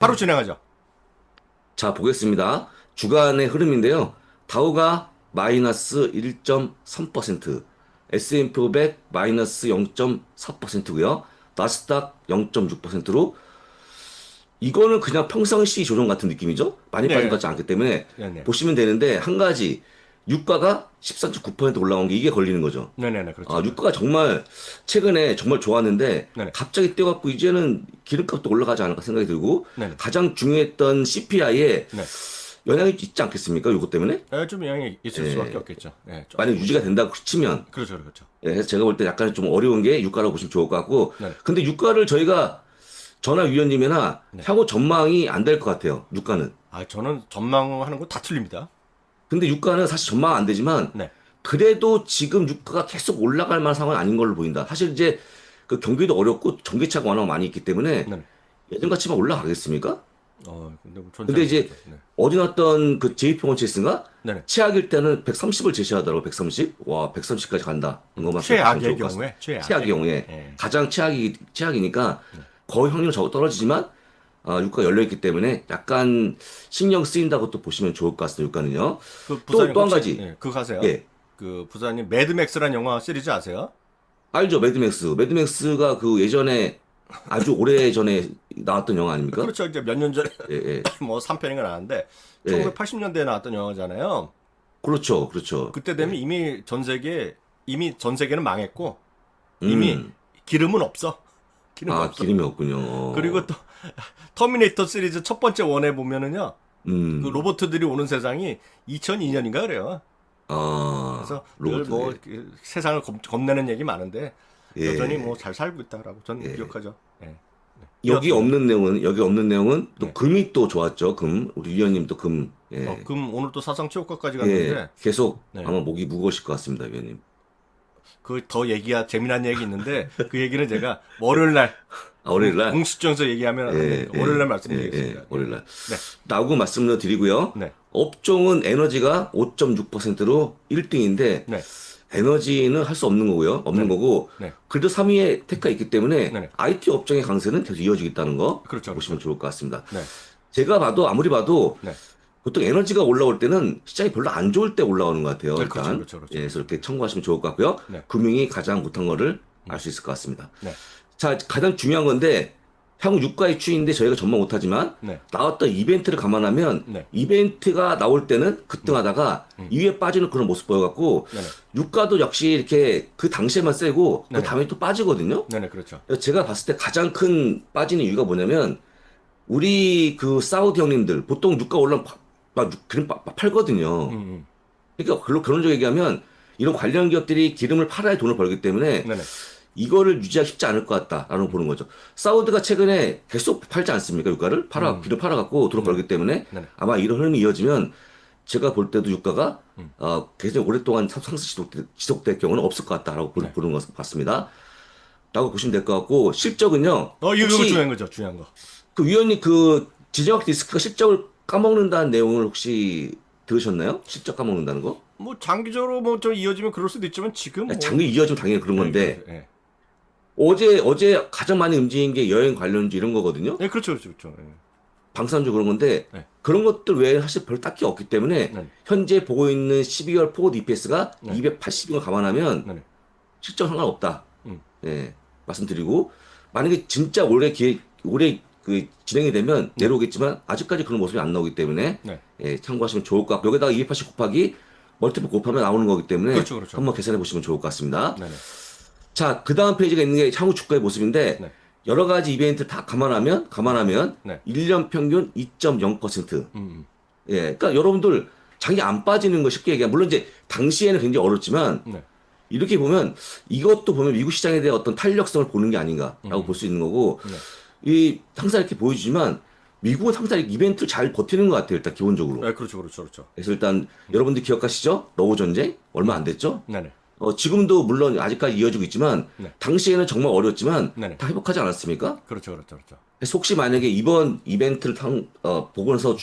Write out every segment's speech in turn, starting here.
바로 진행하죠. 자, 보겠습니다. 주간의 흐름인데요. 다우가 마이너스 1.3%, S&P 500 마이너스 0.4%고요. 나스닥 0.6%로 이거는 그냥 평상시 조정 같은 느낌이죠. 많이 빠진 것 네, 같지 않기 때문에 네네. 보시면 되는데 한 가지 유가가 13.9% 올라온 게 이게 걸리는 거죠. 네네네, 아, 그렇죠. 유가가 정말 최근에 정말 좋았는데 네네. 갑자기 뛰어갖고 이제는 기름값도 올라가지 않을까 생각이 들고 네네. 가장 중요했던 CPI에 네. 영향이 있지 않겠습니까? 이것 때문에? 좀 영향이 있을 수밖에 예, 없겠죠. 네, 만약 조금 유지가 있어요. 된다고 치면 그렇죠, 그렇죠. 예, 그래서 제가 볼 때 약간 좀 어려운 게 유가라고 보시면 좋을 것 같고 네네. 근데 유가를 저희가 전화 위원님이나 네. 향후 전망이 안 될 것 같아요. 유가는. 저는 전망하는 거 다 틀립니다. 근데 유가는 사실 전망 안 되지만 네. 그래도 지금 유가가 계속 올라갈 만한 상황은 아닌 걸로 보인다. 사실 이제 그 경기도 어렵고 전기차가 워낙 많이 있기 때문에 네네. 예전같이만 올라가겠습니까? 근데 전 잘 근데 이제 모르죠. 네. 어디 났던 그 JP모건체스인가? 네네. 최악일 때는 130을 제시하더라고. 130. 와, 130까지 간다. 이것만 생각하시면 최악의 좋을 것 같습니다. 경우에, 최악의 최악의 경우에. 경우에 예. 가장 최악이니까 거의 확률은 적 떨어지지만 유가가 열려 있기 때문에 약간 신경 쓰인다고 또 보시면 좋을 것 같습니다. 유가는요. 그 또 부사님 또 한 혹시, 가지. 네, 그거 아세요? 예. 그 부사님 매드맥스란 영화 시리즈 아세요? 알죠? 매드맥스. 매드맥스가 그 예전에 아주 오래 전에 나왔던 영화 아닙니까? 그렇죠. 이제 몇 년 전에 예, 예. 뭐 3편인가 나왔는데 예. 1980년대에 나왔던 영화잖아요. 그렇죠. 그렇죠. 그때 되면 예. 이미 전 세계는 망했고 이미 음. 기름은 없어. 기름 아, 없어. 기름이 없군요. 그리고 또 터미네이터 시리즈 첫 번째 원에 보면은요. 그 음. 로봇들이 오는 세상이 2002년인가 그래요. 아, 그래서 늘 로봇, 뭐 예. 세상을 겁내는 얘기 많은데 여전히 뭐 예. 잘 살고 있다라고 저는 예. 기억하죠. 예. 이어서요. 여기 없는 내용은 또 네. 금이 또 좋았죠. 금. 우리 위원님 또 금. 예. 그럼 오늘 또 사상 최고가까지 예. 갔는데 계속 네. 아마 목이 무거우실 것 같습니다, 위원님. 그 더 재미난 얘기 있는데 그 얘기는 제가 월요일 날 아, 월요일 날? 공식정서 얘기하면 안 예, 되니까 월요일 예, 날 예, 예, 말씀드리겠습니다. 예. 월요일 날. 네. 나오고 말씀을 드리고요. 네. 업종은 에너지가 5.6%로 1등인데, 네. 에너지는 할 수 없는 거고요. 없는 네네. 거고, 네. 그래도 3위에 테크가 있기 때문에, 네네. IT 업종의 강세는 계속 이어지겠다는 거 그렇죠, 보시면 그렇죠. 좋을 것 같습니다. 네. 제가 봐도, 아무리 봐도, 네. 보통 에너지가 올라올 때는 시장이 별로 안 좋을 때 올라오는 것 같아요, 네, 그렇죠, 일단. 그렇죠, 그렇죠, 예, 그래서 그렇죠. 이렇게 참고하시면 좋을 것 같고요. 네. 금융이 가장 못한 거를 알 수 있을 것 같습니다. 네. 자, 가장 중요한 건데, 향후 유가의 추이인데 저희가 전망 못하지만, 네. 나왔던 이벤트를 감안하면, 네. 이벤트가 나올 때는 급등하다가, 이후에 빠지는 그런 모습 보여갖고, 네네. 유가도 역시 이렇게 그 당시에만 세고, 그 네네. 다음에 또 빠지거든요? 네네, 그렇죠. 그래서 제가 봤을 때 가장 큰 빠지는 이유가 뭐냐면, 우리 그 사우디 형님들, 보통 유가 올라면 기름 팔거든요. 음. 그러니까 결론적으로 얘기하면, 이런 관련 기업들이 기름을 팔아야 돈을 벌기 때문에, 네네. 이거를 유지하기 쉽지 않을 것 같다라는 걸 보는 거죠. 사우디가 최근에 계속 팔지 않습니까? 유가를 기름 팔아갖고 돈을 네네. 벌기 때문에 네네. 아마 이런 흐름이 이어지면 제가 볼 때도 유가가 굉장히 오랫동안 상승 지속될 경우는 없을 것 같다라고 네. 보는 것을 봤습니다. 라고 보시면 될 것 같고 실적은요. 이거 혹시 중요한 거죠, 중요한 거. 그 위원님 그 지정학 디스크가 실적을 까먹는다는 내용을 혹시 들으셨나요? 실적 까먹는다는 거? 뭐 장기적으로 뭐 좀 이어지면 그럴 수도 있지만 지금 뭐 장기 이어지면 당연히 그런 네, 건데 그렇죠. 예. 어제 가장 많이 움직인 게 여행 관련주 이런 거거든요. 네, 그렇죠, 그렇죠, 그렇죠. 예. 방산주 그런 건데 네. 그런 것들 외에 사실 별 딱히 없기 때문에 네. 현재 보고 있는 12월 포워드 EPS가 네. 280을 감안하면 네네. 실적 상관없다. 음. 예, 말씀드리고 만약에 진짜 올해 그 진행이 되면 내려오겠지만 아직까지 그런 모습이 안 나오기 때문에 네. 예, 참고하시면 좋을 것 같고 여기다가 280 곱하기 멀티플 곱하면 나오는 거기 때문에 그렇죠, 그렇죠. 한번 계산해 보시면 좋을 것 같습니다. 네네. 자, 그 다음 페이지가 있는 게 향후 주가의 모습인데 네. 여러 가지 이벤트 다 감안하면 네. 1년 평균 2.0%. 음. 예, 그러니까 여러분들 장이 안 빠지는 거 쉽게 얘기하면 물론 이제 당시에는 굉장히 어렵지만 네. 이렇게 보면 이것도 보면 미국 시장에 대한 어떤 탄력성을 보는 게 아닌가라고 볼 수 있는 거고 네. 이 항상 이렇게 보여주지만 미국은 항상 이벤트를 잘 버티는 것 같아요. 일단 기본적으로. 네, 그렇죠, 그렇죠, 그렇죠. 그래서 일단 여러분들 기억하시죠? 러우 전쟁 얼마 안 됐죠? 네네. 지금도 물론 아직까지 이어지고 있지만 네. 당시에는 정말 어려웠지만 네네. 다 회복하지 않았습니까? 그렇죠, 그렇죠, 그렇죠. 그래서 혹시 만약에 이번 이벤트를 보고 나서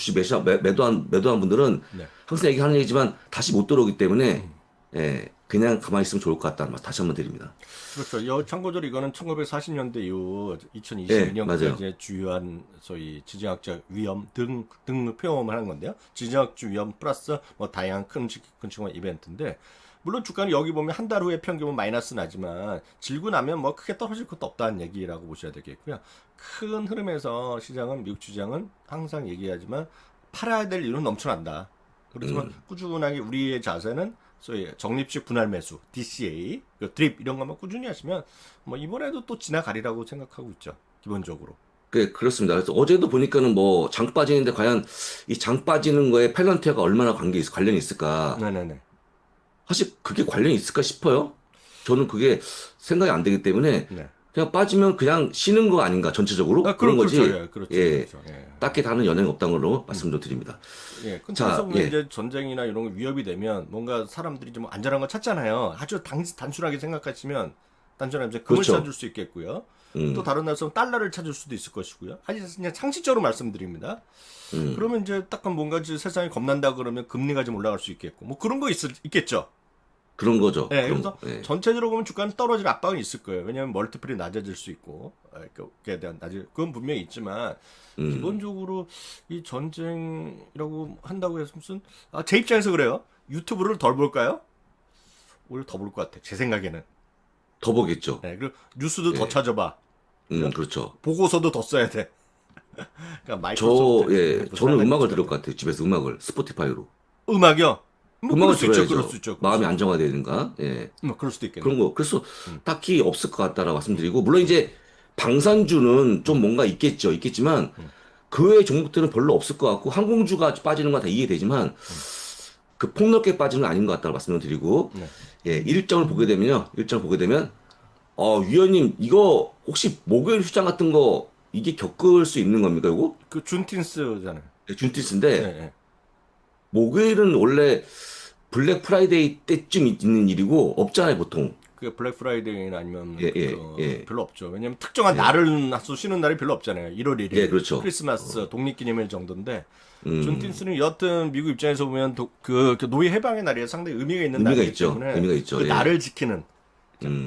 매도한 분들은 네. 항상 얘기하는 얘기지만 다시 못 들어오기 때문에 예, 그냥 가만히 있으면 좋을 것 같다는 말 다시 한번 드립니다. 그렇죠. 참고적으로 이거는 1940년대 이후 예, 2022년까지 맞아요. 주요한 소위 지정학적 위험 등을 표현을 하는 건데요. 지정학적 위험 플러스 뭐 다양한 큰 건축 이벤트인데 물론 주가는 여기 보면 한 달 후에 평균은 마이너스 나지만 질고 나면 뭐 크게 떨어질 것도 없다는 얘기라고 보셔야 되겠고요. 큰 흐름에서 시장은 미국 시장은 항상 얘기하지만 팔아야 될 이유는 넘쳐난다. 그렇지만 꾸준하게 우리의 자세는 소위 적립식 분할 매수, DCA, 그 드립 이런 것만 꾸준히 하시면 뭐 이번에도 또 지나가리라고 생각하고 있죠. 기본적으로. 그렇습니다. 그래서 어제도 보니까는 뭐 장 빠지는데 과연 이 장 빠지는 거에 펠런티아가 얼마나 관련이 있을까? 네네네. 사실 그게 관련이 있을까 싶어요. 저는 그게 생각이 안 되기 때문에 네. 그냥 빠지면 그냥 쉬는 거 아닌가 전체적으로 그런 거지. 그렇죠. 예, 그렇죠. 예, 그렇죠. 예. 딱히 다른 연행이 없다는 걸로 말씀 좀 드립니다. 예, 근처에서 자, 보면 예, 이제 전쟁이나 이런 거 위협이 되면 뭔가 사람들이 좀 안전한 거 찾잖아요. 아주 단순하게 생각하시면 단순하게 이제 금을 그렇죠. 찾을 수 있겠고요. 또 다른 나라에서는 달러를 찾을 수도 있을 것이고요. 아니 그냥 상식적으로 말씀드립니다. 그러면 이제 딱 뭔가 이제 세상이 겁난다 그러면 금리가 좀 올라갈 수 있겠고 뭐 그런 거 있겠죠. 그런 거죠. 예, 그런 그래서 거. 예. 전체적으로 보면 주가는 떨어질 압박은 있을 거예요. 왜냐하면 멀티플이 낮아질 수 있고, 그에 대한 그건 분명히 있지만, 기본적으로 이 전쟁이라고 한다고 해서 무슨, 제 입장에서 그래요. 유튜브를 덜 볼까요? 오히려 더 볼 것 같아. 제 생각에는. 더 보겠죠. 예, 그리고 뉴스도 더 예. 찾아봐. 그렇죠. 보고서도 더 써야 돼. 그러니까 저는 음악을 들을 것 같아요. 집에서 음악을 스포티파이로. 음악이요? 뭐 그럴 음악을 수 있죠, 들어야죠. 그럴 수 있죠. 마음이 안정화되는가. 예. 뭐 그럴 수도 있겠네. 그런 거. 그래서 딱히 없을 것 같다라고 말씀드리고, 물론 이제 방산주는 좀 뭔가 있겠지만, 그 외의 종목들은 별로 없을 것 같고, 항공주가 빠지는 건 다 이해되지만, 그 폭넓게 빠지는 건 아닌 것 같다고 말씀을 드리고, 네. 예, 일정을 보게 되면, 위원님, 이거 혹시 목요일 휴장 같은 거, 이게 겪을 수 있는 겁니까, 이거? 그 준틴스잖아요. 네, 준티스인데, 예, 예. 목요일은 원래 블랙 프라이데이 때쯤 있는 일이고, 없잖아요, 보통. 그 블랙 프라이데이나 아니면 예, 예, 예. 별로 없죠. 왜냐면 특정한 날을 나서 쉬는 날이 별로 없잖아요. 1월 1일. 예, 그렇죠. 크리스마스, 독립기념일 정도인데 존틴스는 여튼 미국 입장에서 보면 그 노예 해방의 날이 상당히 의미가 있는 의미가 날이기 있죠. 때문에 의미가 있죠. 그 예. 날을 지키는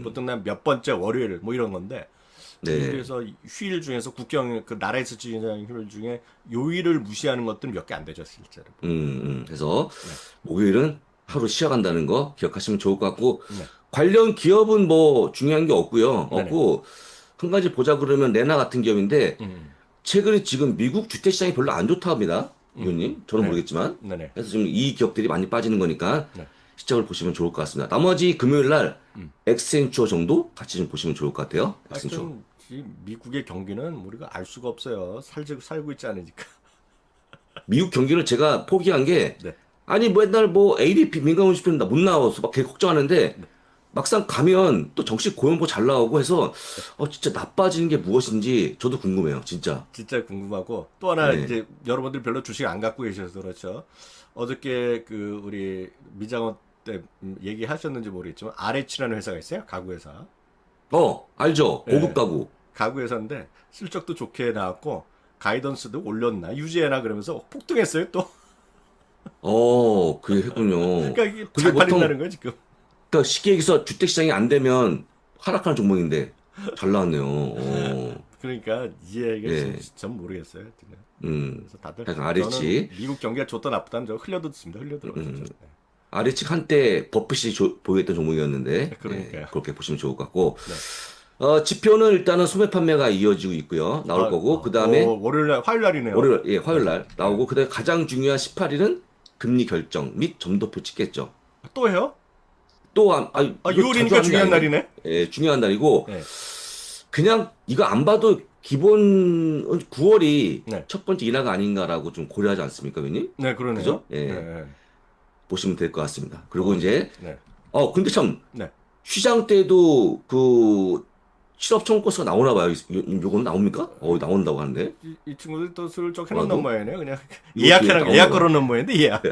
보통 난 몇 번째 월요일 뭐 이런 건데 네. 그래서 휴일 중에서 국경 그 나라에서 지정하는 휴일 중에 요일을 무시하는 것들은 몇 개 안 되죠, 실제로. 그래서 네. 목요일은 하루 쉬어간다는 거 기억하시면 좋을 것 같고, 네. 관련 기업은 뭐 중요한 게 없고요. 네네. 없고, 한 가지 보자 그러면 레나 같은 기업인데, 음. 최근에 지금 미국 주택 시장이 별로 안 좋다 합니다. 의원님. 저는 네. 모르겠지만. 네네. 그래서 지금 이 기업들이 많이 빠지는 거니까 네. 시작을 보시면 좋을 것 같습니다. 나머지 금요일 날 엑센추어 정도 같이 좀 보시면 좋을 것 같아요. 엑센추어. 하여튼 이 미국의 경기는 우리가 알 수가 없어요. 살고 있지 않으니까. 미국 경기를 제가 포기한 게, 네. 아니 뭐 옛날 뭐 ADP 민간훈수표는 못 나와서 막 되게 걱정하는데, 막상 가면 또 정식 고용보 잘 나오고 해서 진짜 나빠지는 게 무엇인지 저도 궁금해요. 진짜. 진짜 궁금하고 또 하나 네. 이제 여러분들 별로 주식 안 갖고 계셔서 그렇죠. 어저께 그 우리 미장원 때 얘기하셨는지 모르겠지만 RH라는 회사가 있어요. 가구 회사. 알죠. 네. 고급 가구. 가구 회사인데 실적도 좋게 나왔고 가이던스도 올렸나 유지해나 그러면서 폭등했어요 또. 그게 했군요. 그러니까 이게 그게 잘 보통 팔린다는 거예요 지금. 그러니까 쉽게 얘기해서 주택 시장이 안 되면 하락하는 종목인데 잘 나왔네요. 그러니까 이해가 예. 전 모르겠어요. 그래서 다들 약간 RH. 저는 미국 경기가 좋다 나쁘다는 저 흘려 듣습니다. 흘려 들어요. RH 한때 버핏이 보유했던 종목이었는데, 그러니까요. 예, 그렇게 보시면 좋을 것 같고, 지표는 일단은 소매 판매가 이어지고 있고요. 나올 거고, 그 다음에 월요일 화요일 날이네요. 화요일 날 나오고, 그 다음에 가장 중요한 18일은 금리 결정 및 점도표 찍겠죠. 또 해요? 또, 이거 6월이니까 자주 하는 중요한 게 아니고, 날이네. 예, 중요한 날이고, 네. 그냥 이거 안 봐도 기본 9월이 네. 첫 번째 인하가 아닌가라고 좀 고려하지 않습니까, 위님? 네, 그러네요. 그죠? 예. 네. 보시면 될 것 같습니다. 그리고 이제, 네. 근데 참, 네. 시장 때도 그 실업 청구서가 나오나 봐요. 요거는 나옵니까? 나온다고 하는데. 이 친구들 또 슬쩍 해놓는 뭐라고? 모양이네요. 그냥 이것도 예약 나오나 걸어놓은 모양인데 예약.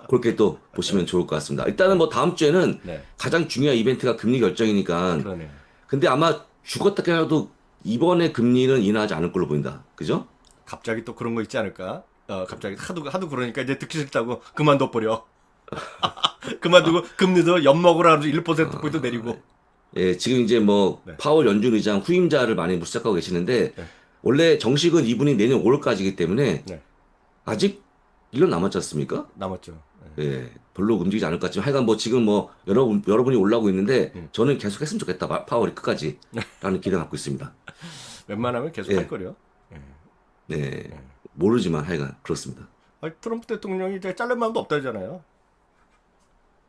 그렇게 또 보시면 좋을 것 같습니다. 일단은 뭐 다음 주에는 네. 가장 중요한 이벤트가 금리 결정이니까. 그러네요. 근데 아마 죽었다 깨어도 이번에 금리는 인하하지 않을 걸로 보인다. 그죠? 갑자기 또 그런 거 있지 않을까? 갑자기 하도 그러니까 이제 듣기 싫다고 그만둬 버려. 그만두고 금리도 엿먹으라 하면서 1%포인트 내리고. 예, 지금 이제 뭐 네. 파월 연준 의장 후임자를 많이 시작하고 계시는데 네. 원래 정식은 이분이 내년 5월까지이기 때문에 네. 아직 1년 남았지 않습니까? 남았죠. 네. 예, 별로 움직이지 않을 것 같지만 하여간 뭐 지금 뭐 여러분이 올라오고 있는데 음. 저는 계속 했으면 좋겠다. 파월이 끝까지 라는 기대 갖고 있습니다. 웬만하면 계속 예. 할 거려. 예. 네, 모르지만 하여간 그렇습니다. 아니, 트럼프 대통령이 이제 자를 마음도 없다잖아요.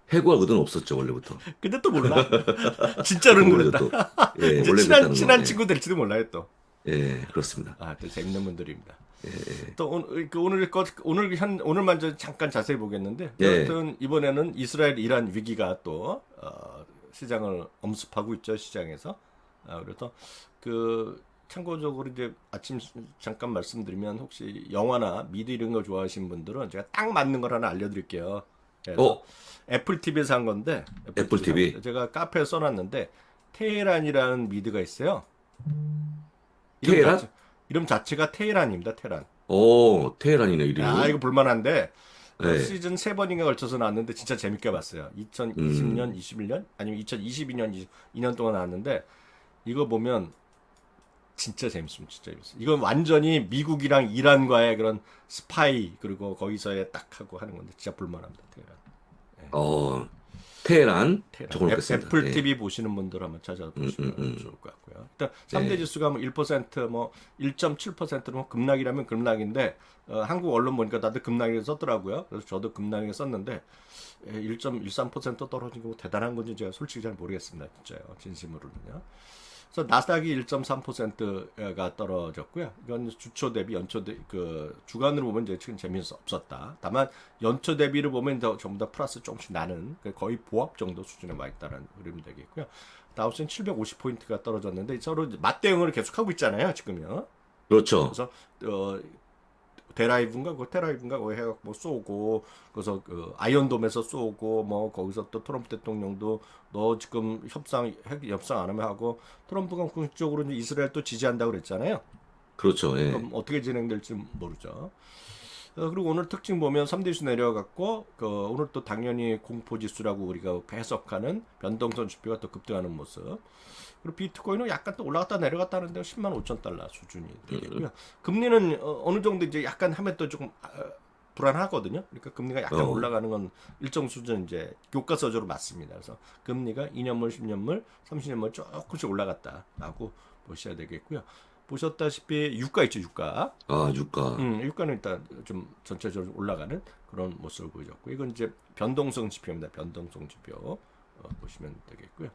해고할 의도는 없었죠, 원래부터. 근데 또 몰라. 진짜로는 모르죠, 그랬다. 또. 예, 이제 원래 친한 그랬다는 친한 거. 친구 될지도 몰라요 또. 예, 그렇습니다. 아, 또 재밌는 분들입니다. 또 오늘만 잠깐 자세히 보겠는데, 예. 여하튼 이번에는 이스라엘 이란 위기가 또 시장을 엄습하고 있죠, 시장에서. 그래서 그 참고적으로 이제 아침 잠깐 말씀드리면 혹시 영화나 미드 이런 거 좋아하시는 분들은 제가 딱 맞는 걸 하나 알려드릴게요. 그래서 애플 TV에서 한 건데 애플 TV. 산 제가 카페에 써놨는데 테헤란이라는 미드가 있어요. 테헤란? 이름 자체가 테헤란입니다. 테헤란. 오, 테헤란이네, 이름이. 아, 이거 볼만한데 네. 시즌 3번인가 걸쳐서 나왔는데 진짜 재밌게 봤어요. 2020년, 21년 아니면 2022년, 2년 동안 나왔는데 이거 보면 진짜 재밌습니다. 진짜 재밌어요. 이건 완전히 미국이랑 이란과의 그런 스파이 그리고 거기서의 딱 하고 하는 건데 진짜 볼만합니다. 테헤란. 테헤란. 테헤란. 적어놓겠습니다. 애플 예. TV 보시는 분들 한번 찾아보시면 좋을 것 같고요. 일단 3대 네. 지수가 뭐 1%, 뭐 1.7%로 뭐 급락이라면 급락인데 한국 언론 보니까 다들 급락을 썼더라고요. 그래서 저도 급락을 썼는데 1.13% 떨어진 거 대단한 건지 제가 솔직히 잘 모르겠습니다. 진짜요. 진심으로는요. 그래서 나스닥이 1.3%가 떨어졌고요. 이건 주초 대비 연초 대비 그 주간으로 보면 이제 지금 재미는 없었다. 다만 연초 대비를 보면 전부 다 플러스 조금씩 나는 거의 보합 정도 수준에 와 있다는 그림이 되겠고요. 다우스는 750포인트가 떨어졌는데 서로 맞대응을 계속하고 있잖아요. 지금요. 그렇죠. 그래서 테라이브인가 거기 해갖고 뭐 쏘고 그래서 그 아이언돔에서 쏘고 뭐 거기서 또 트럼프 대통령도 너 지금 핵 협상 안 하면 하고 트럼프가 공식적으로 이제 이스라엘 또 지지한다고 그랬잖아요. 그렇죠. 예. 그럼 어떻게 진행될지 모르죠. 그리고 오늘 특징 보면 3대 지수 내려갔고 오늘 또 당연히 공포지수라고 우리가 해석하는 변동성 지표가 또 급등하는 모습. 그리고 비트코인은 약간 또 올라갔다 내려갔다 하는데 10만 5천 달러 수준이 되겠고요. 금리는 어느 정도 이제 약간 하면 또 조금 불안하거든요. 그러니까 금리가 약간 올라가는 건 일정 수준 이제 교과서적으로 맞습니다. 그래서 금리가 2년물, 10년물, 30년물 조금씩 올라갔다라고 보셔야 되겠고요. 보셨다시피 유가 있죠, 유가. 아, 유가. 유가는 일단 좀 전체적으로 올라가는 그런 모습을 보여줬고, 이건 이제 변동성 지표입니다. 변동성 지표 보시면 되겠고요.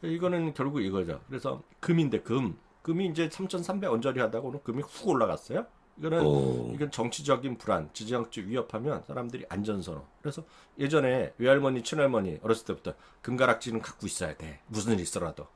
이거는 결국 이거죠. 그래서 금인데 금이 이제 3,300 언저리 하다가 오늘 금이 훅 올라갔어요. 이건 정치적인 불안, 지정학적 위협하면 사람들이 안전선호. 그래서 예전에 외할머니, 친할머니 어렸을 때부터 금가락지는 갖고 있어야 돼. 무슨 일 있어라도.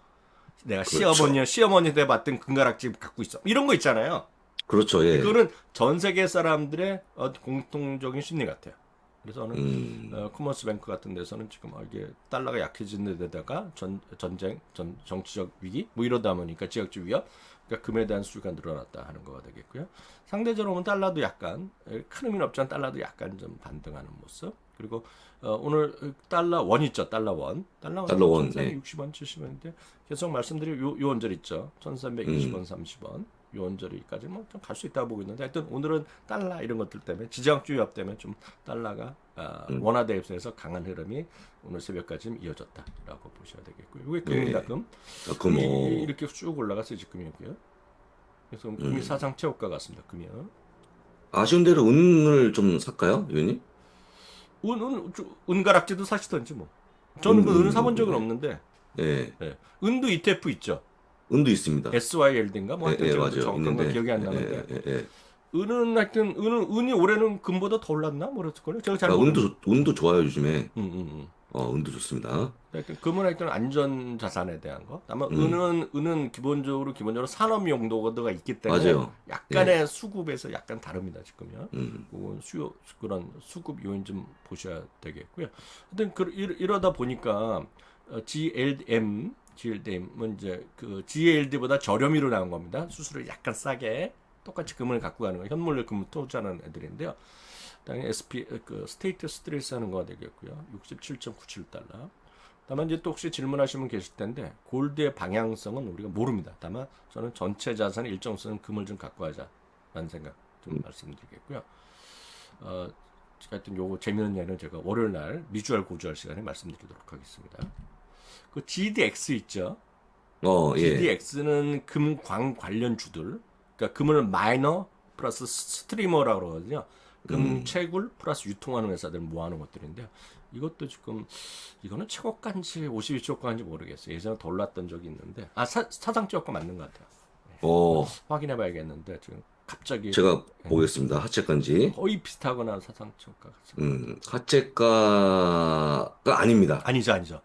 내가 그렇죠. 시어머니 때 봤던 금가락지 갖고 있어. 이런 거 있잖아요. 그렇죠. 예. 이거는 전 세계 사람들의 공통적인 심리 같아요. 그래서 저는 커머스 뱅크 같은 데서는 지금 이게 달러가 약해지는 데다가 전쟁, 정치적 위기 뭐 이러다 보니까 지역적 위협, 그러니까 금에 대한 수요가 늘어났다 하는 거가 되겠고요. 상대적으로 보면 달러도 약간 큰 의미는 없지만 달러도 약간 좀 반등하는 모습. 그리고 오늘 달러 원 있죠, 달러 원 1,360원, 70원인데 계속 말씀드린 요 언저리 있죠, 1,320원, 30원. 요 언저리까지 뭐 좀 갈 수 있다고 보고 있는데 하여튼 오늘은 달러 이런 것들 때문에 지정학적 위협 때문에 좀 달러가 원화 대입에서 강한 흐름이 오늘 새벽까지 이어졌다라고 보셔야 되겠고요. 이게 금입니다. 금. 금이 이렇게 쭉 올라갔어요. 지금이고요. 그래서 금이 사상 최고가 같습니다. 금이요. 아쉬운 대로 은을 좀 살까요, 위원님? 은가락지도 사시던지 뭐. 저는 그 은을 사본 적은 없는데. 예. 네. 은도 ETF 있죠. 은도 있습니다. SYLD인가 뭐 하여튼 맞아요. 정확한 건 기억이 안 나는데. 은은 하여튼 은이 올해는 금보다 더 올랐나 모르겠을걸요. 제가 잘 모르겠어요. 은도 좋아요, 요즘에. 음. 은도 좋습니다. 하여튼 금은 하여튼 안전 자산에 대한 거. 다만 은은 기본적으로 산업 용도가 있기 때문에 맞아요. 약간의 수급에서 약간 다릅니다 지금요. 그건 그런 수급 요인 좀 보셔야 되겠고요. 하여튼 이러다 보니까 GLM은 이제 그 GLD보다 저렴이로 나온 겁니다. 수수료 약간 싸게 똑같이 금을 갖고 가는 거. 현물로 금 투자하는 애들인데요. 당연히 SP 그 스테이트 스트레스 하는 거가 되겠고요. 67.97달러. 다만 이제 또 혹시 질문하시는 분 계실 텐데 골드의 방향성은 우리가 모릅니다. 다만 저는 전체 자산의 일정 수는 금을 좀 갖고 하자라는 생각 좀 말씀드리겠고요. 하여튼 요거 재미있는 예는 제가 월요일 날 미주알 고주알 시간에 말씀드리도록 하겠습니다. 그 GDX 있죠. 예. GDX는 금, 광 관련 주들. 그러니까 금을 마이너 플러스 스트리머라고 그러거든요. 금 채굴 플러스 유통하는 회사들 모아놓은 것들인데요. 이것도 지금 이거는 최고가인지 52초가인지 모르겠어요. 예전에 더 올랐던 적이 있는데 사상지역가 맞는 것 같아요. 확인해봐야겠는데 지금 갑자기 제가 보겠습니다. 하체가인지. 거의 비슷하거나 사상지역가 하체가가 아닙니다. 아니죠. 아니죠.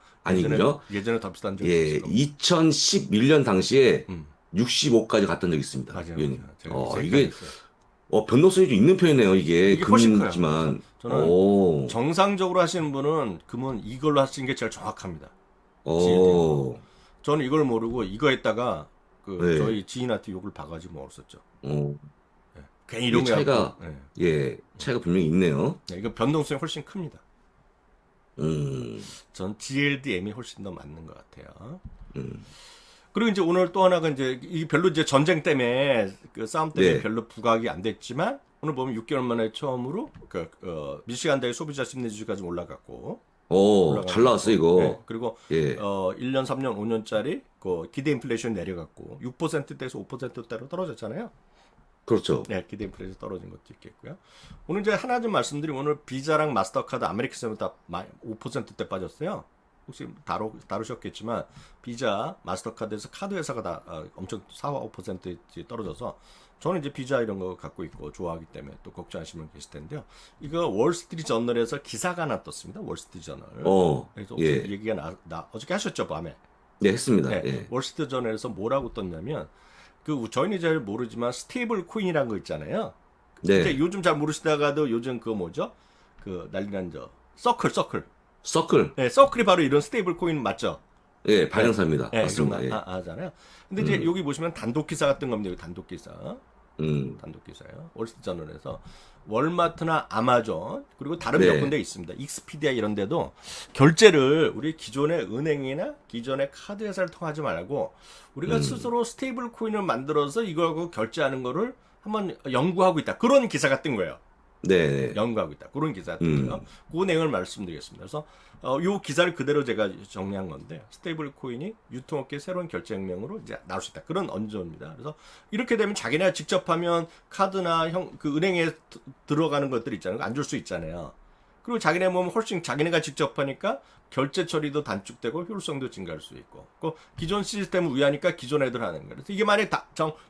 예전에 더 비슷한 적이 예, 있어요. 2011년 당시에 65까지 갔던 적이 있습니다. 맞아요. 위원님. 제가 이게 있어요. 변동성이 좀 있는 편이네요. 이게 이게 훨씬 커요. 금이지만. 저는 정상적으로 하시는 분은 금은 이걸로 하시는 게 제일 정확합니다. 저는 이걸 모르고 이거 했다가 네. 저희 지인한테 욕을 봐가지고 먹었었죠. 괜히 이게 이런 거 차이가 해갖고, 차이가 분명히 있네요. 이거 변동성이 훨씬 큽니다. 음, 전 GLDM이 훨씬 더 맞는 것 같아요. 그리고 이제 오늘 또 하나가 이제 이 별로 이제 전쟁 때문에 그 싸움 때문에 네. 별로 부각이 안 됐지만 오늘 보면 6개월 만에 처음으로 미시간 대의 소비자 심리지수가 좀 올라갔고. 잘 나왔어, 이거. 네, 그리고 예. 1년, 3년, 5년짜리 그 기대 인플레이션 내려갔고 6%대에서 5%대로 떨어졌잖아요. 그렇죠. 네, 기대 인플레이션 떨어진 것도 있겠고요. 오늘 이제 하나 좀 말씀드리면 오늘 비자랑 마스터카드 아메리카노 다 5%대 빠졌어요. 혹시 다루셨겠지만 비자, 마스터카드에서 카드 회사가 다 엄청 4, 5% 떨어져서 저는 이제 비자 이런 거 갖고 있고 좋아하기 때문에 또 걱정하시는 분 계실 텐데요. 이거 월스트리트 저널에서 기사가 하나 떴습니다. 월스트리트 저널. 그래서 혹시 예. 얘기가 어저께 하셨죠, 밤에. 네, 했습니다. 네, 예. 월스트리트 저널에서 뭐라고 떴냐면 저희는 잘 모르지만 스테이블 코인이라는 거 있잖아요. 네. 근데 요즘 잘 모르시다가도 요즘 뭐죠? 난리난 서클. 서클. 네, 서클이 바로 이런 스테이블 코인 맞죠? 예, 발행사입니다. 네, 맞습니다. 예. 하잖아요. 근데 이제 여기 보시면 단독 기사 같은 겁니다. 여기 단독 기사. 단독 기사요. 월스트리트 저널에서 월마트나 아마존 그리고 다른 몇 네. 군데 있습니다. 익스피디아 이런 데도 결제를 우리 기존의 은행이나 기존의 카드 회사를 통하지 말고 우리가 스스로 스테이블 코인을 만들어서 이거하고 결제하는 거를 한번 연구하고 있다. 그런 기사가 뜬 거예요. 네. 연구하고 있다. 그런 기사가 뜬 거예요. 그 내용을 말씀드리겠습니다. 그래서 요 기사를 그대로 제가 정리한 건데 스테이블 코인이 유통업계 새로운 결제 혁명으로 이제 나올 수 있다. 그런 언저입니다. 그래서 이렇게 되면 자기네가 직접 하면 카드나 그 은행에 들어가는 것들 있잖아요. 안 줄 수 있잖아요. 그리고 자기네 보면 훨씬 자기네가 직접 하니까 결제 처리도 단축되고 효율성도 증가할 수 있고 그 기존 시스템을 위하니까 기존 애들 하는 거예요. 그래서 이게 만약에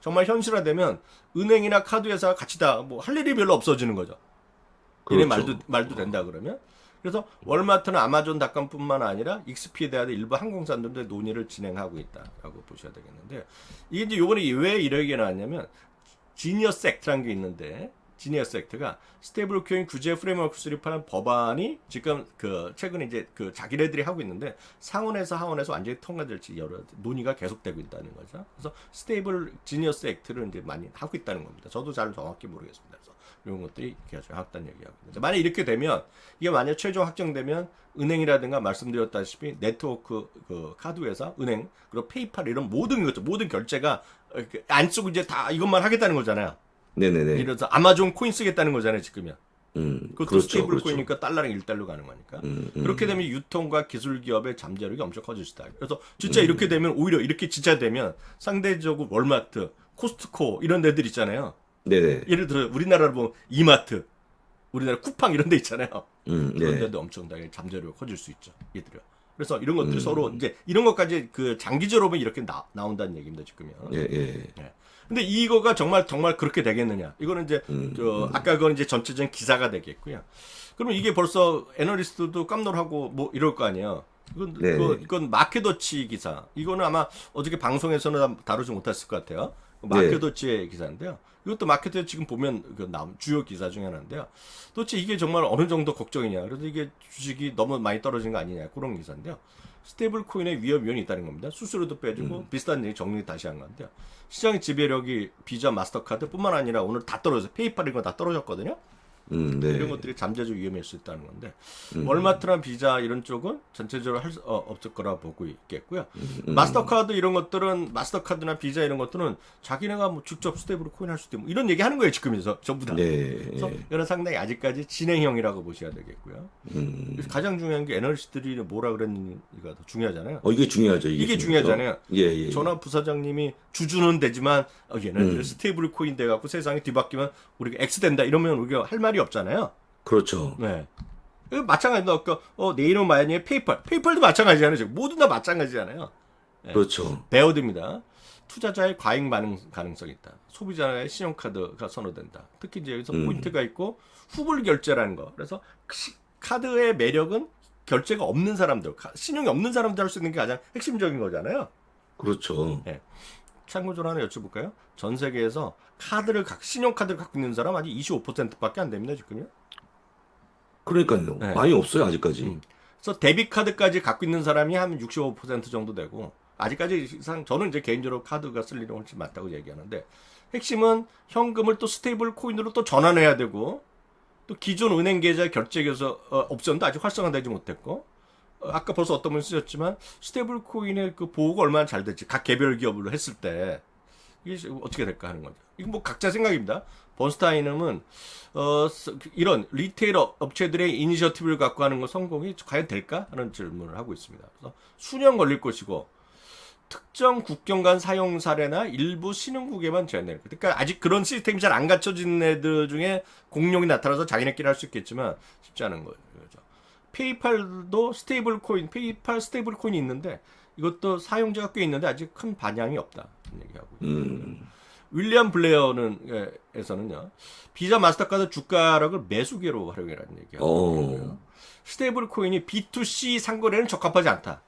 정말 현실화되면 은행이나 카드 회사가 같이 다 뭐 할 일이 별로 없어지는 거죠. 얘네 그렇죠. 말도 된다 그러면. 그래서 월마트는 아마존닷컴뿐만 아니라 익스피디아도 일부 항공사들도 논의를 진행하고 있다라고 보셔야 되겠는데 이게 이제 요번에 왜 이러게 나왔냐면 지니어스 액트라는 게 있는데 지니어스 액트가 스테이블 코인 규제 프레임워크 수립하는 법안이 지금 최근에 이제 자기네들이 하고 있는데 상원에서 하원에서 완전히 통과될지 여러 논의가 계속되고 있다는 거죠. 그래서 스테이블 지니어스 액트를 이제 많이 하고 있다는 겁니다. 저도 잘 정확히 모르겠습니다. 그래서 이런 것들이 아주 확단 얘기하고 있는데 만약 이렇게 되면 이게 만약 최종 확정되면 은행이라든가 말씀드렸다시피 네트워크 카드 회사, 은행 그리고 페이팔 이런 모든 결제가 안 쓰고 이제 다 이것만 하겠다는 거잖아요. 네네네. 예를 들어서 아마존 코인 쓰겠다는 거잖아요, 지금이야. 그것도 그렇죠, 스테이블 코인이니까 달러랑 1달러 가는 거니까. 그렇게 되면 유통과 기술 기업의 잠재력이 엄청 커질 수 있다. 그래서 진짜 이렇게 되면 오히려 이렇게 진짜 되면 상대적으로 월마트, 코스트코 이런 데들 있잖아요. 네네. 예를 들어 우리나라로 보면 이마트, 우리나라 쿠팡 이런 데 있잖아요. 그런 네. 데도 엄청나게 잠재력이 커질 수 있죠. 얘들이. 그래서 이런 것들이 서로 이제 이런 것까지 장기적으로 보면 이렇게 나온다는 얘기입니다, 지금요. 예. 근데 이거가 정말 그렇게 되겠느냐? 이거는 이제 아까 그건 이제 전체적인 기사가 되겠고요. 그러면 이게 벌써 애널리스트도 깜놀하고 뭐 이럴 거 아니에요. 이건 마켓워치 기사. 이거는 아마 어저께 방송에서는 다루지 못했을 것 같아요. 마켓워치의 기사인데요. 이것도 마켓워치 지금 보면 주요 기사 중에 하나인데요. 도대체 이게 정말 어느 정도 걱정이냐? 그래서 이게 주식이 너무 많이 떨어진 거 아니냐? 그런 기사인데요. 스테이블 코인의 위험 요인이 있다는 겁니다. 수수료도 빼주고 비슷한 얘기 정리 다시 한 건데요. 시장 지배력이 비자, 마스터카드뿐만 아니라 오늘 다 떨어져서 페이팔 이거 다 떨어졌거든요. 네. 이런 것들이 잠재적 위험일 수 있다는 건데 월마트나 비자 이런 쪽은 전체적으로 할 수 없을 거라 보고 있겠고요. 마스터카드 이런 것들은 마스터카드나 비자 이런 것들은 자기네가 뭐 직접 스테이블 코인 할 수도 있고 이런 얘기 하는 거예요 지금에서 전부 다. 네. 그래서 이거는 상당히 아직까지 진행형이라고 보셔야 되겠고요. 그래서 가장 중요한 게 애널리스트들이 뭐라 그랬는지가 더 중요하잖아요. 이게 중요하죠. 이게 중요하잖아요. 예. 전화 부사장님이 주주는 되지만 얘는 스테이블 코인 돼갖고 세상이 뒤바뀌면 우리가 X 된다 이러면 우리가 할 말이 없잖아요. 그렇죠. 네. 이거 마찬가지로 아까 내 이름 만약에 페이팔도 마찬가지잖아요. 지금 모두 다 마찬가지잖아요. 네. 그렇죠. 베어드입니다. 투자자의 과잉 반응 가능성이 있다. 소비자의 신용카드가 선호된다. 특히 이제 여기서 포인트가 있고 후불 결제라는 거. 그래서 카드의 매력은 결제가 없는 사람들, 신용이 없는 사람들 할 수 있는 게 가장 핵심적인 거잖아요. 그렇죠. 네. 참고적으로 하나 여쭤볼까요? 전 세계에서 신용카드를 갖고 있는 사람 아직 25%밖에 안 됩니다, 지금요. 그러니까요. 네. 많이 없어요, 아직까지. 그래서 데뷔카드까지 갖고 있는 사람이 한 65% 정도 되고, 아직까지 저는 이제 개인적으로 카드가 쓸 일은 훨씬 많다고 얘기하는데, 핵심은 현금을 또 스테이블 코인으로 또 전환해야 되고, 또 기존 은행 계좌 결제 옵션도 아직 활성화되지 못했고, 아까 벌써 어떤 분이 쓰셨지만 스테이블 코인의 그 보호가 얼마나 잘 될지 각 개별 기업으로 했을 때 이게 어떻게 될까 하는 거죠. 이건 뭐 각자 생각입니다. 번스타인은 이런 리테일 업체들의 이니셔티브를 갖고 하는 거 성공이 과연 될까 하는 질문을 하고 있습니다. 그래서 수년 걸릴 것이고 특정 국경 간 사용 사례나 일부 신흥국에만 제한될 거예요. 그러니까 아직 그런 시스템이 잘 안 갖춰진 애들 중에 공룡이 나타나서 자기네끼리 할 수 있겠지만 쉽지 않은 거예요. 페이팔도 페이팔 스테이블 코인이 있는데 이것도 사용자가 꽤 있는데 아직 큰 반향이 없다. 얘기하고 있고요. 윌리엄 블레어에서는요. 비자 마스터카드 주가락을 매수계로 활용해라는 얘기하고 있고요. 스테이블 코인이 B2C 상거래는 적합하지 않다.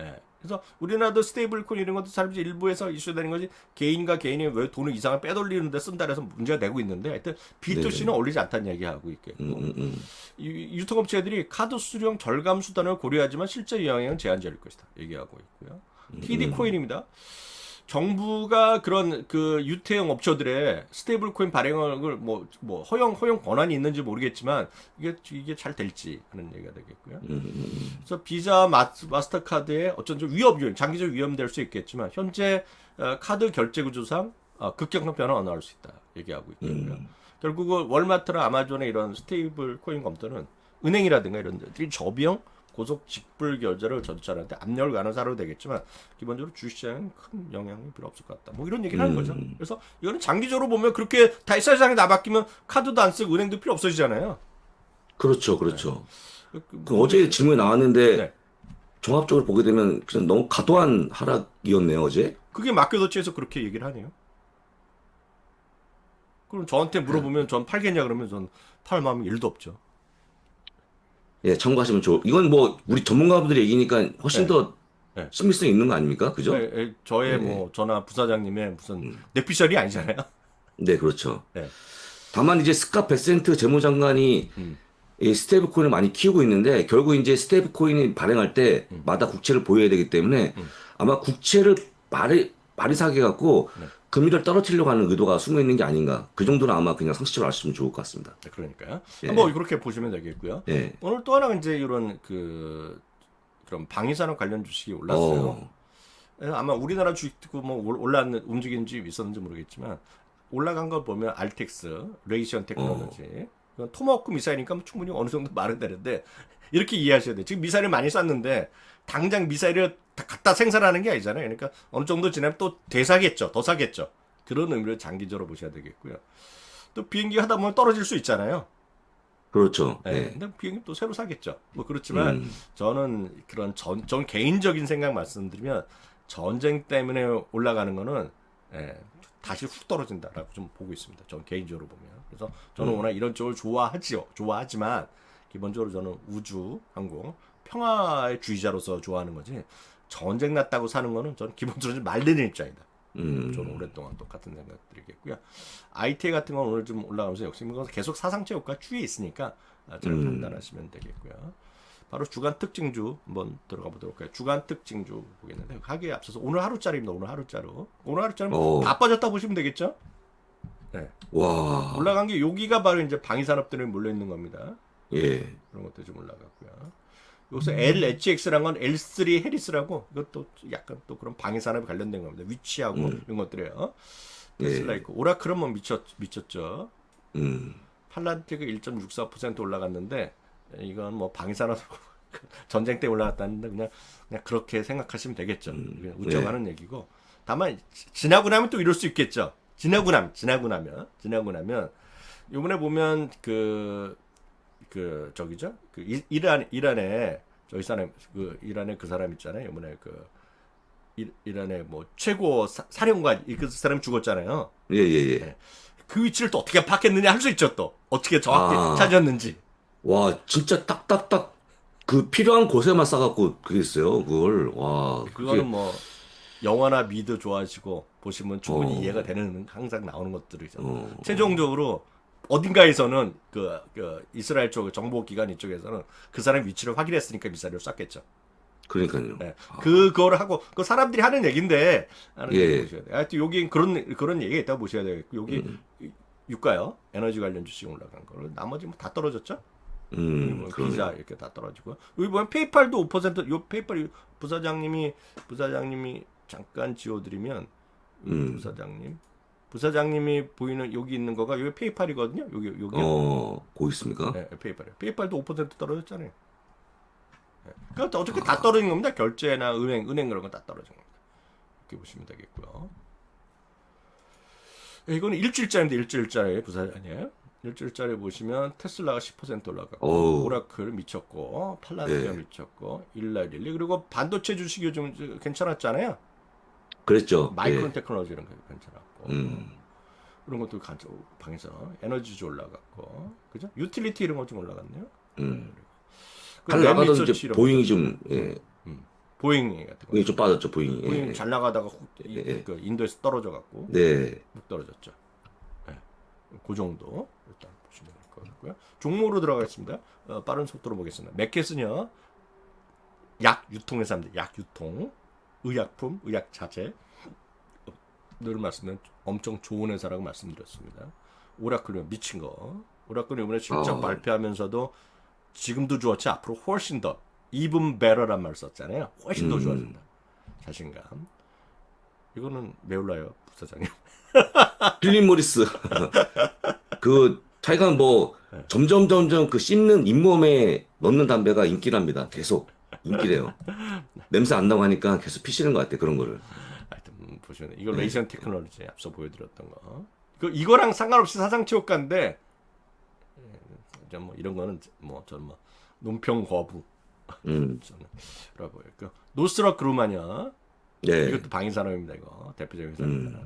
예. 그래서 우리나라도 스테이블 코인 이런 것도 사람들이 일부에서 이슈되는 것이 개인과 개인이 왜 돈을 이상을 빼돌리는데 쓴다 해서 문제가 되고 있는데 하여튼 B2C는 어울리지 않다는 얘기하고 있겠고 유통업체들이 카드 수령 절감 수단을 고려하지만 실제 영향은 제한적일 것이다 얘기하고 있고요. TD 코인입니다. 정부가 그런 그 유태형 업체들의 스테이블 코인 발행을 뭐 허용 권한이 있는지 모르겠지만 이게 잘 될지 하는 얘기가 되겠고요. 그래서 비자 마스터카드의 어쩐 좀 장기적 위험될 수 있겠지만 현재 카드 결제 구조상 급격한 변화가 나올 수 있다 얘기하고 있고요. 결국은 월마트나 아마존의 이런 스테이블 코인 검토는 은행이라든가 이런 데들이 저비용 고속 직불 결제를 전차한테 압력을 가는 사례로 되겠지만 기본적으로 주시장은 큰 영향이 별로 없을 것 같다. 뭐 이런 얘기를 하는 거죠. 그래서 이거는 장기적으로 보면 그렇게 세상에 나바뀌면 카드도 안 쓰고 은행도 필요 없어지잖아요. 그렇죠. 그 어제 질문이 나왔는데 네. 종합적으로 보게 되면 그냥 너무 과도한 하락이었네요, 어제. 그게 마켓워치에서 그렇게 얘기를 하네요. 그럼 저한테 물어보면 전 팔겠냐 그러면 전 팔 마음이 1도 없죠. 예, 참고하시면 이건 뭐 우리 전문가분들이 얘기니까 훨씬 더 네. 신빙성이 있는 거 아닙니까? 그죠? 저의 뭐 전화 부사장님의 무슨 뇌피셜이 아니잖아요. 네, 그렇죠. 네. 다만 이제 스캇 베센트 재무장관이 이 스테이블 코인을 많이 키우고 있는데 결국 이제 스테이블 코인이 발행할 때마다 국채를 보여야 되기 때문에 아마 국채를 많이 사게 갖고 금리를 떨어뜨리려고 하는 의도가 숨어 있는 게 아닌가. 그 정도는 아마 그냥 상식적으로 아시면 좋을 것 같습니다. 네, 그러니까요. 예. 한번 그렇게 보시면 되겠고요. 예. 오늘 또 하나 이제 이런 그런 방위산업 관련 주식이 올랐어요. 아마 우리나라 주식도 뭐 올랐는 움직임이 있었는지 모르겠지만 올라간 걸 보면 알텍스, 레이션 테크놀로지, 이건 토마호크 미사일이니까 충분히 어느 정도 말은 되는데 이렇게 이해하셔야 돼요. 지금 미사일을 많이 쐈는데 당장 미사일을 다 갖다 생산하는 게 아니잖아요. 그러니까 어느 정도 지나면 또 되사겠죠. 더 사겠죠. 그런 의미로 장기적으로 보셔야 되겠고요. 또 비행기 하다 보면 떨어질 수 있잖아요. 그렇죠. 네. 네. 근데 비행기 또 새로 사겠죠. 뭐 그렇지만 저는 그런 전 개인적인 생각 말씀드리면 전쟁 때문에 올라가는 거는 다시 훅 떨어진다라고 좀 보고 있습니다. 전 개인적으로 보면. 그래서 저는 워낙 이런 쪽을 좋아하지만 기본적으로 저는 우주, 항공, 평화의 주의자로서 좋아하는 거지 전쟁 났다고 사는 거는 저는 기본적으로 좀 말리는 입장이다. 저는 오랫동안 똑같은 생각 드리겠고요. IT 같은 건 오늘 좀 올라가면서 역시 이건 계속 사상체 효과 추이에 있으니까 잘 판단하시면 되겠고요. 바로 주간 특징주 한번 들어가 보도록 할까요? 주간 특징주 보겠는데 하기에 앞서서 오늘 하루짜리입니다. 오늘 하루짜리. 오늘 하루짜리 바빠졌다 보시면 되겠죠? 네. 와. 올라간 게 여기가 바로 이제 방위산업들이 몰려 있는 겁니다. 예. 그런 것도 좀 올라갔고요. 여기서 LHX란 건 L3 해리스라고 이것도 약간 또 그런 방위산업에 관련된 겁니다. 위치하고 이런 것들이에요. 테슬라 예. 있고 오라클은 뭐 미쳤죠. 음. 팔란티가 1.64% 올라갔는데 이건 뭐 방위산업 전쟁 때 올라갔다는데 그냥 그렇게 생각하시면 되겠죠. 그냥 웃자고하는 얘기고. 다만 지나고 나면 또 이럴 수 있겠죠. 지나고 나면 이번에 보면 저기죠. 이란에 이란의 그 사람 있잖아요. 이번에 이란의 뭐 최고 사령관 그 사람 죽었잖아요. 예, 예, 예. 네. 그 위치를 또 어떻게 파악했느냐 할 수 있죠. 또 어떻게 정확히 아. 찾았는지. 와, 진짜 딱딱딱 그 필요한 곳에만 싸갖고 그게 있어요. 그걸. 와, 그거는 그게 뭐 영화나 미드 좋아하시고 보시면 충분히 어. 이해가 되는 항상 나오는 것들이죠. 어. 최종적으로 어딘가에서는 그 이스라엘 쪽 정보기관 이쪽에서는 그 사람 위치를 확인했으니까 미사일을 쐈겠죠. 그러니까요. 네. 그거를 하고 그 사람들이 하는 얘기인데 하는 예. 얘기 보셔야 돼요. 하여튼 여기 그런 얘기가 있다고 보셔야 되겠고 여기 유가요 에너지 관련 주식 올라간 거를 나머지 뭐 다 떨어졌죠. 뭐 그러네. 비자 이렇게 다 떨어지고 여기 보면 페이팔도 5%. 요 페이팔 부사장님이 잠깐 지워드리면 부사장님이 보이는 여기 있는 거가 여기 페이팔이거든요. 여기 고 있습니까? 네, 페이팔도 5% 떨어졌잖아요. 네. 그러니까 어차피 다 떨어진 겁니다. 결제나 은행 그런 건 다 떨어진 겁니다. 이렇게 보시면 되겠고요. 이거는 일주일짜리인데 부사장이에요. 일주일짜리 보시면 테슬라가 10% 올라가고 어우. 오라클 미쳤고 팔란티아 네. 미쳤고 일라릴리 그리고 반도체 주식이 요즘 괜찮았잖아요. 그랬죠. 마이크론 예. 테크놀로지 이런 거 괜찮았고 그런 것도 방에서 에너지주 올라갔고 그죠? 유틸리티 이런 거 좀 올라갔네요. 잘 나가던 이제 이런 보잉이 것들. 좀, 예. 보잉 같은 거. 보잉이 좀 빠졌죠, 보잉이. 보잉 예. 잘 나가다가 예. 그 인도에서 떨어져 갖고 네. 묵 떨어졌죠. 네. 그 정도 일단 보시면 될 것 같고요. 종목으로 들어가겠습니다. 빠른 속도로 보겠습니다. 맥켓은요. 약 유통회사입니다. 약 유통, 의약품, 의약 자재. 늘 말씀드린 엄청 좋은 회사라고 말씀드렸습니다. 오라클은 미친 거. 오라클은 이번에 실적 발표하면서도 지금도 좋았지 앞으로 훨씬 더 even better란 말 썼잖아요. 훨씬 더 좋아진다. 자신감. 이거는 매울라요, 부사장님. 필립 모리스. 그, 자기가 뭐, 점점 그 씹는 잇몸에 넣는 담배가 인기랍니다. 계속. 인기래요. 냄새 안 나고 하니까 계속 피시는 것 같아, 그런 거를. 하여튼 보시면 이거 레이션 테크놀로지 앞서 보여드렸던 거. 이거랑 상관없이 사상체육관인데 뭐 이런 거는 저는 논평 거부 저는 라고 했고 노스트럭 그루마냐 네. 이것도 방위산업입니다. 이거 대표적인 회사입니다.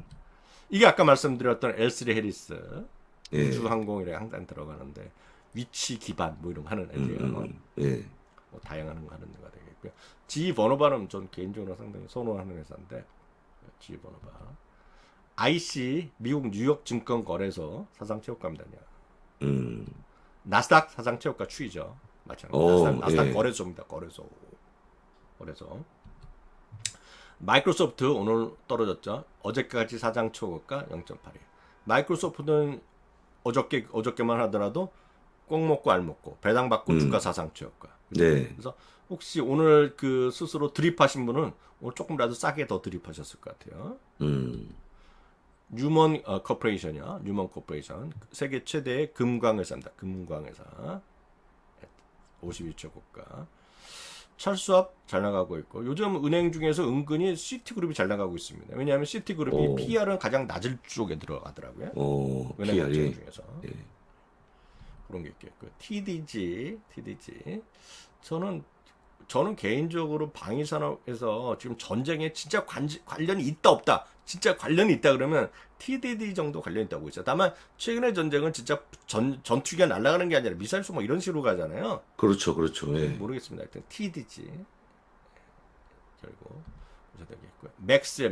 이게 아까 말씀드렸던 L3 해리스 예. 우주항공이래 항상 들어가는데 위치 기반 뭐 이런 거 하는 애들이에요. 예. 뭐 다양한 거 하는 데가 되겠고요. G 버너바는 전 개인적으로 상당히 선호하는 회사인데 G 버너바 IC 미국 뉴욕 증권 거래소 사상체육가입니다. 나스닥 사상체육가 추이죠. 마찬가지. 나스닥 예. 거래소입니다. 거래소. 마이크로소프트 오늘 떨어졌죠. 어제까지 사장 초고가 0.8이에요. 마이크로소프트는 어저께만 하더라도 꼭 먹고 알 먹고 배당 받고 주가 사상 최고가. 네. 그래서 혹시 오늘 그 스스로 드립하신 분은 오늘 조금이라도 싸게 더 드립하셨을 것 같아요. 뉴먼 코퍼레이션이야. 뉴먼 코퍼레이션 세계 최대의 금광회사입니다. 금광회사 52초 고가. 철수업 잘 나가고 있고 요즘 은행 중에서 은근히 시티그룹이 잘 나가고 있습니다. 왜냐하면 시티그룹이 PR은 가장 낮을 쪽에 들어가더라고요. 은행 PR, 업체 예. 중에서 그런 게 있겠고 TDG 저는 개인적으로 방위산업에서 지금 전쟁에 진짜 관련이 있다 없다 진짜 관련이 있다 그러면 TDD 정도 관련이 있다고 있어요. 다만 최근의 전쟁은 진짜 전투기가 날아가는 게 아니라 미사일 쏘 뭐 이런 식으로 가잖아요. 그렇죠. 예. 모르겠습니다. 하여튼 TDG 결국 보셔야 되겠고요. 맥스에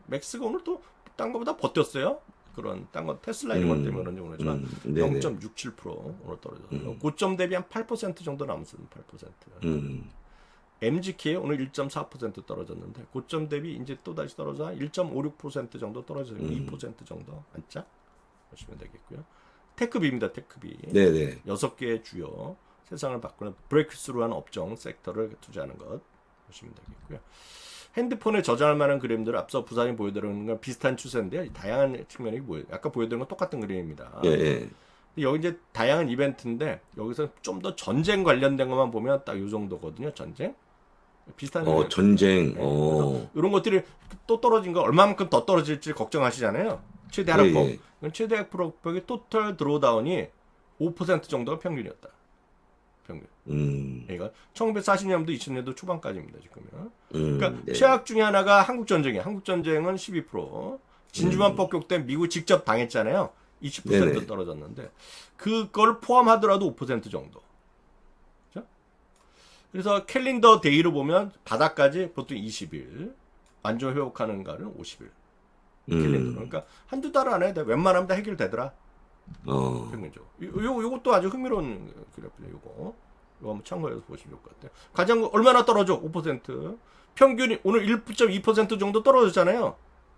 맥스가 오늘 또 딴 거보다 버텼어요. 그런 딴 거 테슬라 이런 것 때문에 그런지 모르지만 0.67% 오늘 떨어졌어요. 고점 대비 한 8% 정도 남았습니다. 8%. MGK 오늘 1.4% 떨어졌는데 고점 대비 이제 또 다시 떨어져 1.56% 정도 떨어져요. 2% 정도 안짜. 보시면 되겠고요. 테크비입니다. 테크비. 네네. 6개의 주요 세상을 바꾸는 브레이크스루한 업종 섹터를 투자하는 것 보시면 되겠고요. 핸드폰에 저장할 만한 그림들 앞서 부산이 보여드리는 건 비슷한 추세인데요. 다양한 측면이 아까 보여드린 건 똑같은 그림입니다. 예, 예. 여기 이제 다양한 이벤트인데 여기서 좀 더 전쟁 관련된 것만 보면 딱 이 정도거든요. 전쟁. 비슷한 전쟁. 이런 것들이 또 떨어진 거 얼마만큼 더 떨어질지 걱정하시잖아요. 최대 하락폭. 예, 예. 이건 최대 하락폭이 토탈 드로다운이 5% 정도가 평균이었다. 평균. 그러니까 1940년도 2000년도 초반까지입니다. 지금요. 그러니까 네. 최악 중에 하나가 한국 전쟁이에요. 한국 전쟁은 12%. 진주만 폭격 때 미국 직접 당했잖아요. 20% 네네. 떨어졌는데 그걸 포함하더라도 5% 정도. 그렇죠? 그래서 캘린더 데이로 보면 바닥까지 보통 20일, 완전 회복하는 날은 50일. 캘린더로. 그러니까 한두 달 안에 웬만하면 다 해결되더라. 평균적으로. 요것도 아주 흥미로운 그래프예요. 요거 한번 참고해서 보시면 좋을 것 같아요. 가장 얼마나 떨어져? 5%. 평균이 오늘 1.2% 정도 떨어졌잖아요.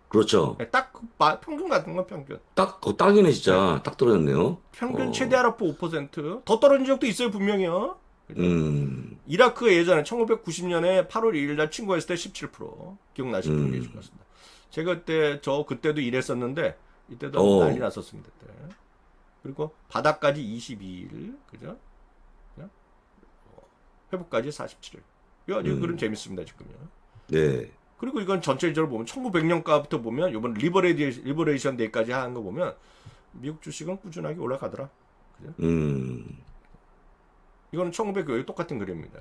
그렇죠. 딱 평균 같은 건 평균. 딱이네, 진짜. 딱 떨어졌네요. 평균 최대 하락폭 5%. 더 떨어진 적도 있어요, 분명히요. 그죠? 이라크 예전에 1990년에 8월 2일 날 친구했을 때 17%. 기억나시는 분 계실 것 같습니다. 제가 그때도 일했었는데 이때도 난리 났었습니다. 그때. 그리고 바닥까지 22일. 그죠? 회복까지 47일. 이거 그림 재밌습니다, 지금요. 네. 그리고 이건 전체적으로 보면 1900년가부터 보면 이번 리버레이션 데이까지 한 거 보면 미국 주식은 꾸준하게 올라가더라. 그죠? 이거는 1900년 똑같은 그림입니다.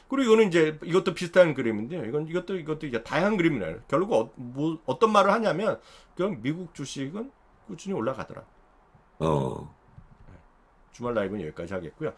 그리고 이거는 이제 이것도 비슷한 그림인데요. 이것도 이제 다양한 그림이에요. 결국 어떤 말을 하냐면 그럼 미국 주식은 꾸준히 올라가더라. 어. 주말 라이브는 여기까지 하겠고요.